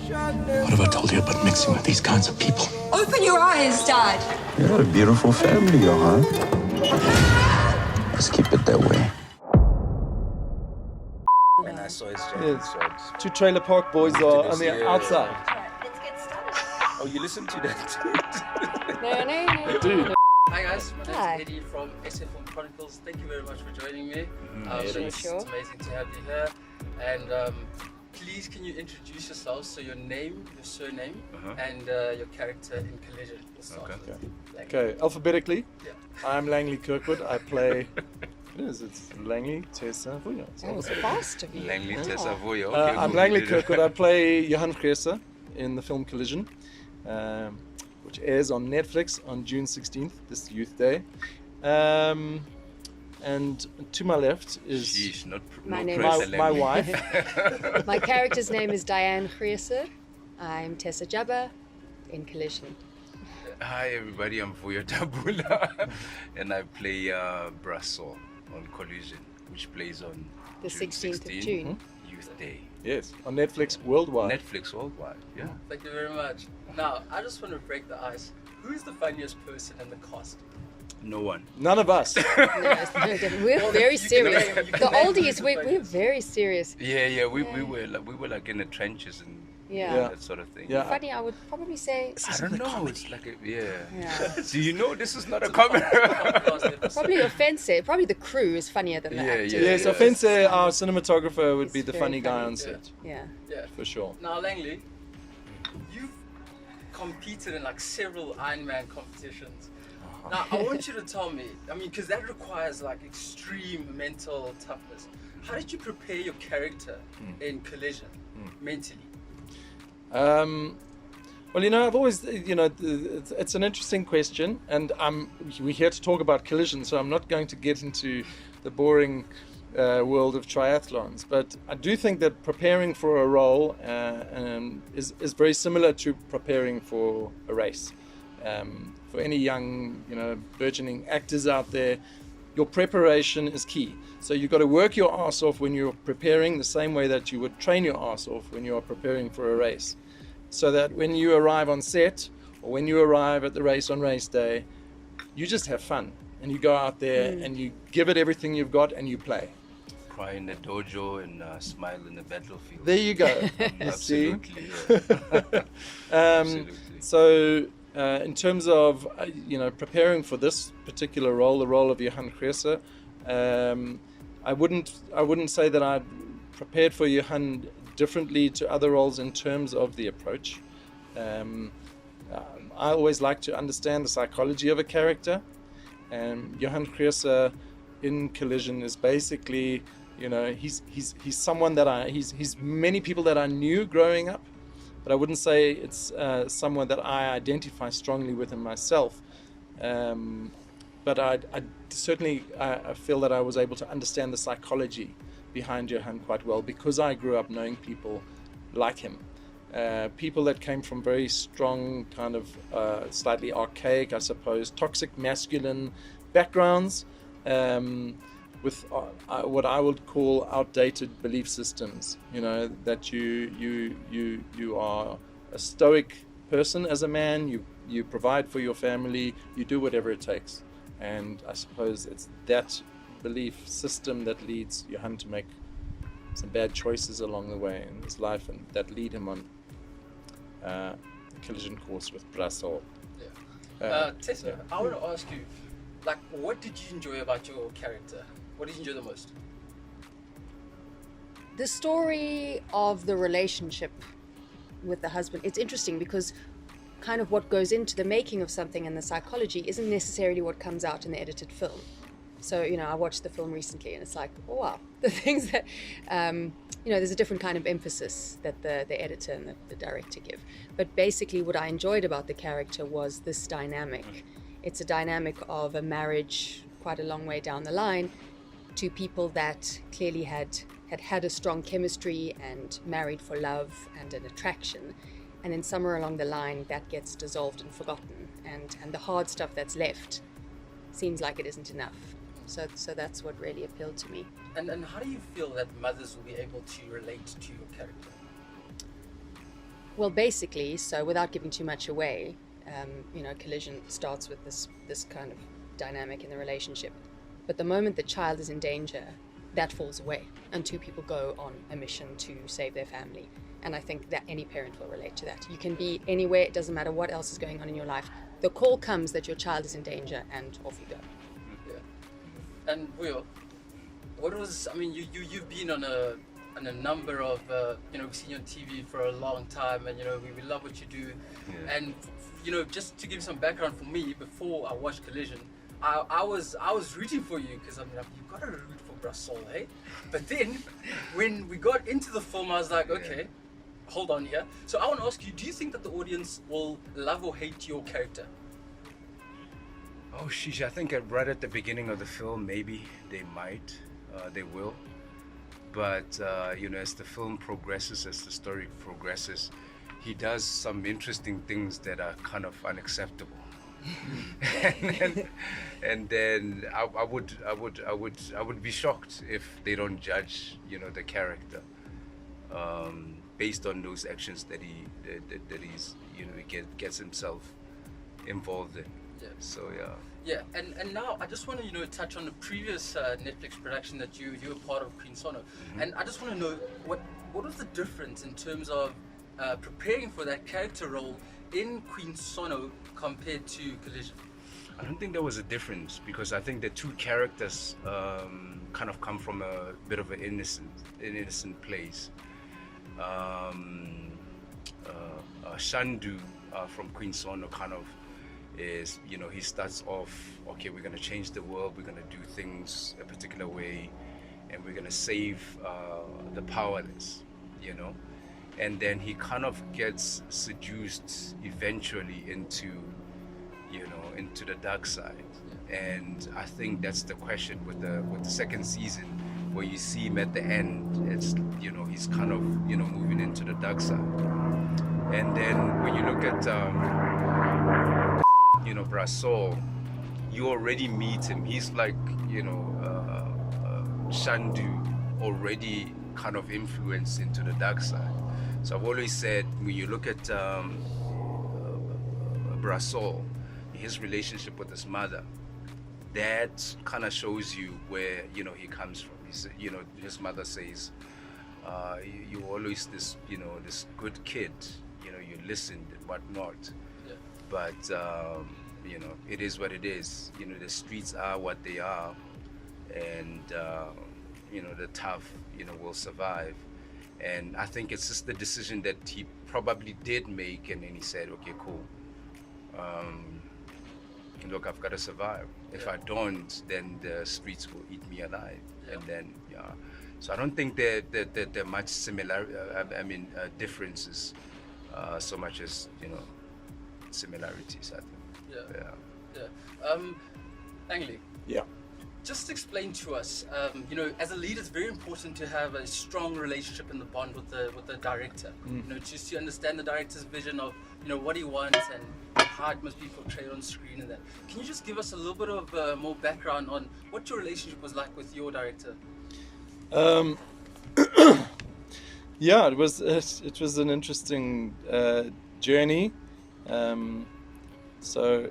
What have I told you about mixing with these kinds of people? Open your eyes, Dad. You got a beautiful family, Johan. Let's keep it that way. When I saw his jacket, Yes. so it's- Two trailer park boys are on the Yeah. outside. Let's get started. Oh, you listened to that? Dude. Hi guys, my name Hi. is Eddie from Chronicles. Thank you very much for joining me. It's Sure. amazing to have you here. And please, can you introduce yourselves? So your name, your surname, and your character in Collision. We'll start with Langley. Okay, alphabetically, Yeah. I'm Langley Kirkwood. I play. It's Langley Tessa Vuyo. That was fast of you. Langley TESSA JUBBER. I'm Langley Kirkwood. I play Johan Greser in the film Collision, which airs on Netflix on June 16th, this Youth Day. And to my left is Sheesh, My no name pressure, is- my Langley. wife. My character's name is Diane Greser. I'm Tessa Jubber in Collision. Hi everybody, I'm Vuyo Dabula and I play Brasso on Collision, which plays on The June 16th of 16, June. Youth Day. Yes, on Netflix worldwide. Netflix worldwide, yeah. Thank you very much. Now, I just want to break the ice. Who is the funniest person in the cast? No one. None of us. No, it's no different. We're very serious. The oldies, we're very serious. Yeah, we were like in the trenches and Yeah. that sort of thing. Yeah. Funny, I would probably say I don't know, it's like a, yeah. Do you know this is not a comedy? Podcast episode. Probably offensive. Probably the crew is funnier than the Yeah, actors. yeah. Yes, Offense, our cinematographer, would be He's the very funny guy funny. on set, Yeah. Yeah. for sure. Now, Langley, you've competed in like several Ironman competitions. Now, I want you to tell me, I mean, because that requires like extreme mental toughness. How did you prepare your character in Collision mentally? Well, I've always, it's an interesting question, and we're here to talk about Collision, so I'm not going to get into the boring world of triathlons. But I do think that preparing for a role is very similar to preparing for a race. For any young, burgeoning actors out there, your preparation is key. So you've got to work your ass off when you're preparing, the same way that you would train your ass off when you are preparing for a race. So that when you arrive on set, or when you arrive at the race on race day, you just have fun. And you go out there and you give it everything you've got and you play. Cry in the dojo and smile in the battlefield. There you go. See? Absolutely. Yeah. Absolutely. So in terms of preparing for this particular role, the role of Johan Greser, I wouldn't say that I prepared for Johan differently to other roles in terms of the approach. I always like to understand the psychology of a character, and Johan Greser in Collision is basically, he's someone that he's many people that I knew growing up, but I wouldn't say it's someone that I identify strongly with in myself. But I certainly feel that I was able to understand the psychology behind Johan quite well, because I grew up knowing people like him. People that came from very strong, kind of slightly archaic, I suppose, toxic masculine backgrounds, with what I would call outdated belief systems. That you are a stoic person as a man. You provide for your family. You do whatever it takes. And I suppose it's that belief system that leads Johan to make some bad choices along the way in his life, and that lead him on the collision course with Brasso. Tessa, I want to ask you, like, what did you enjoy about your character? What did you enjoy the most? The story of the relationship with the husband, it's interesting because kind of what goes into the making of something and the psychology isn't necessarily what comes out in the edited film. So, I watched the film recently and it's like, oh wow, the things that, there's a different kind of emphasis that the editor and the director give. But basically what I enjoyed about the character was this dynamic. It's a dynamic of a marriage quite a long way down the line, to people that clearly had a strong chemistry and married for love and an attraction. And then somewhere along the line that gets dissolved and forgotten, and the hard stuff that's left seems like it isn't enough. So that's what really appealed to me. And how do you feel that mothers will be able to relate to your character? Well, basically, so without giving too much away, collision starts with this kind of dynamic in the relationship. But the moment the child is in danger, that falls away, and two people go on a mission to save their family. And I think that any parent will relate to that. You can be anywhere, it doesn't matter what else is going on in your life. The call comes that your child is in danger, and off you go. Yeah. And Vuyo, you've been on a number of, we've seen you on TV for a long time, and we love what you do. Yeah. And just to give some background for me, before I watched Collision, I was rooting for you, because you've got to root for Brassol, hey? But then when we got into the film, I was like, okay, hold on here. So I want to ask you, do you think that the audience will love or hate your character? Oh, sheesh, I think right at the beginning of the film, maybe they might, they will. But, as the film progresses, as the story progresses, he does some interesting things that are kind of unacceptable. and then I would be shocked if they don't judge, the character based on those actions that he's gets himself involved in. Yeah. So yeah. Yeah, and now I just want to touch on the previous Netflix production that you were part of, Queen Sono, and I just want to know what was the difference in terms of preparing for that character role in Queen Sono compared to Collision? I don't think there was a difference, because I think the two characters kind of come from a bit of an innocent place. Shandu from Queen Sono kind of is, he starts off, okay, we're going to change the world, we're going to do things a particular way, and we're going to save the powerless, and then he kind of gets seduced eventually into the dark side. And I think that's the question with the second season, where you see him at the end, it's he's kind of moving into the dark side. And then when you look at Brassol, you already meet him. He's like Shandu, already kind of influenced into the dark side. So I've always said, when you look at Brassol, his relationship with his mother, that kind of shows you where he comes from. His mother says, "You always this good kid. You listened and whatnot." Yeah. But it is what it is. The streets are what they are, and the tough will survive. And I think it's just the decision that he probably did make, and then he said, okay, cool. Look, I've got to survive. If I don't, then the streets will eat me alive. And then, so I don't think there are much differences, so much as similarities, I think. Yeah. Langley. Yeah. Just explain to us, as a lead, it's very important to have a strong relationship and the bond with the director. Just to understand the director's vision of what he wants and how it must be portrayed on screen and that. Can you just give us a little bit of more background on what your relationship was like with your director? Yeah, it was an interesting journey. So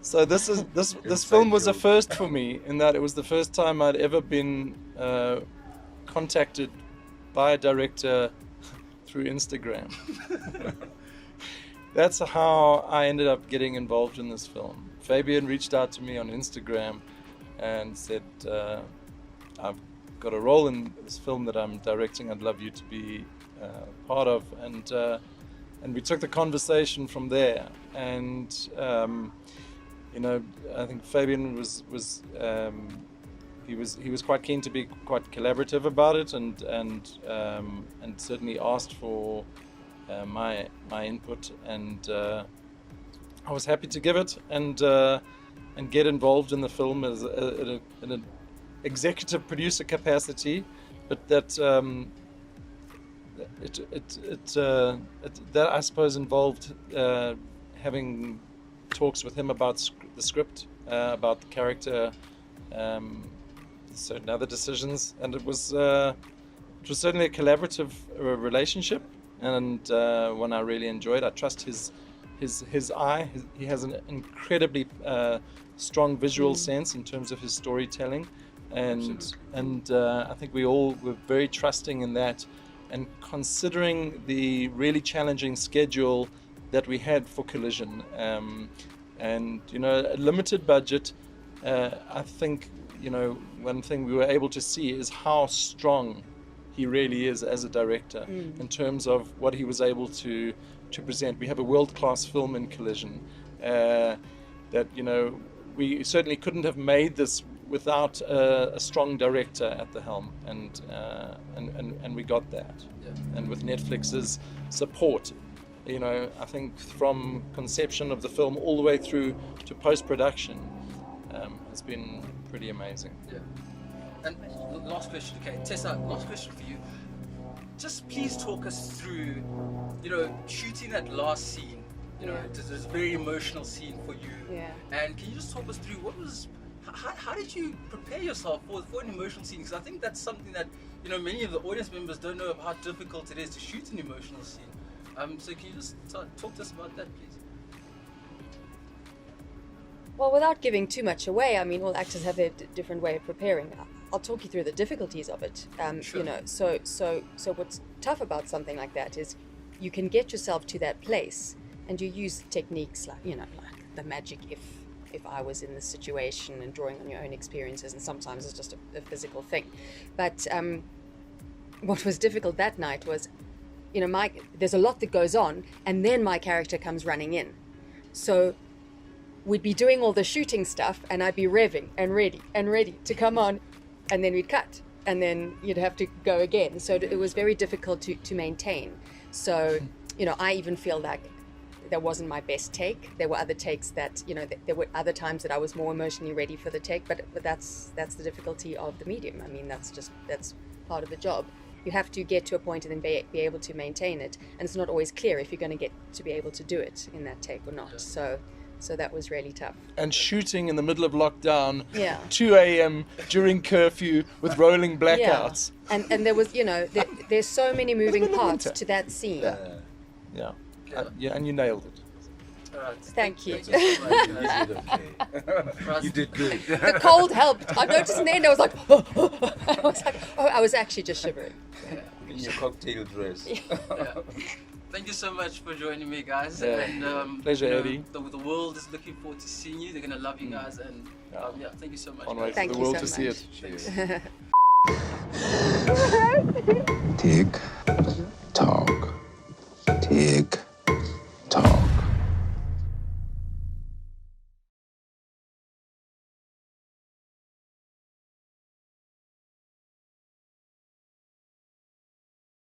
this film was a first for me, in that it was the first time I'd ever been contacted by a director through Instagram. That's how I ended up getting involved in this film. Fabian reached out to me on Instagram and said, I've got a role in this film that I'm directing, I'd love you to be part of. And we took the conversation from there. And I think Fabian was quite keen to be quite collaborative about it, and certainly asked for my input, and I was happy to give it and get involved in the film as in an executive producer capacity, but that that I suppose involved having talks with him about the script, about the character, certain other decisions, and it was it was certainly a collaborative relationship, and one I really enjoyed. I trust his eye. He has an incredibly strong visual sense in terms of his storytelling, and I think we all were very trusting in that. And considering the really challenging schedule that we had for Collision, and a limited budget, I think one thing we were able to see is how strong he really is as a director in terms of what he was able to present. We have a world-class film in Collision that we certainly couldn't have made this without a strong director at the helm, and we got that. And with Netflix's support, I think from conception of the film all the way through to post-production, has been pretty amazing. Yeah. And last question, okay, Tessa, last question for you. Just please talk us through, shooting that last scene. It was a very emotional scene for you. Yeah. And can you just talk us through how did you prepare yourself for an emotional scene? Because I think that's something that many of the audience members don't know about how difficult it is to shoot an emotional scene. So can you just talk to us about that, please? Well, without giving too much away, I mean, all actors have their different way of preparing. I'll talk you through the difficulties of it. Sure. So what's tough about something like that is you can get yourself to that place, and you use techniques like the magic if I was in this situation, and drawing on your own experiences, and sometimes it's just a physical thing. But what was difficult that night was, there's a lot that goes on, and then my character comes running in. So we'd be doing all the shooting stuff, and I'd be revving and ready to come on, and then we'd cut, and then you'd have to go again. So it was very difficult to maintain. So, I even feel like that wasn't my best take. There were other takes that, there were other times that I was more emotionally ready for the take, but that's the difficulty of the medium. I mean, that's part of the job. You have to get to a point and then be able to maintain it, and it's not always clear if you're going to get to be able to do it in that take or not. Yeah. So that was really tough. And shooting in the middle of lockdown, Yeah. 2 a.m. during curfew with rolling blackouts. Yeah. And there was, there's so many moving parts to that scene. Yeah. And you nailed it. All right. Thank you. so much, guys. You did good. The cold helped. I noticed in the end I was like, I was actually just shivering. In your cocktail dress. Yeah. Thank you so much for joining me, guys. Yeah. And Pleasure, Eddie. The world is looking forward to seeing you. They're gonna love you guys, and thank you so much. Can't guys. wait Thank for the you world so to see much. it. Dig.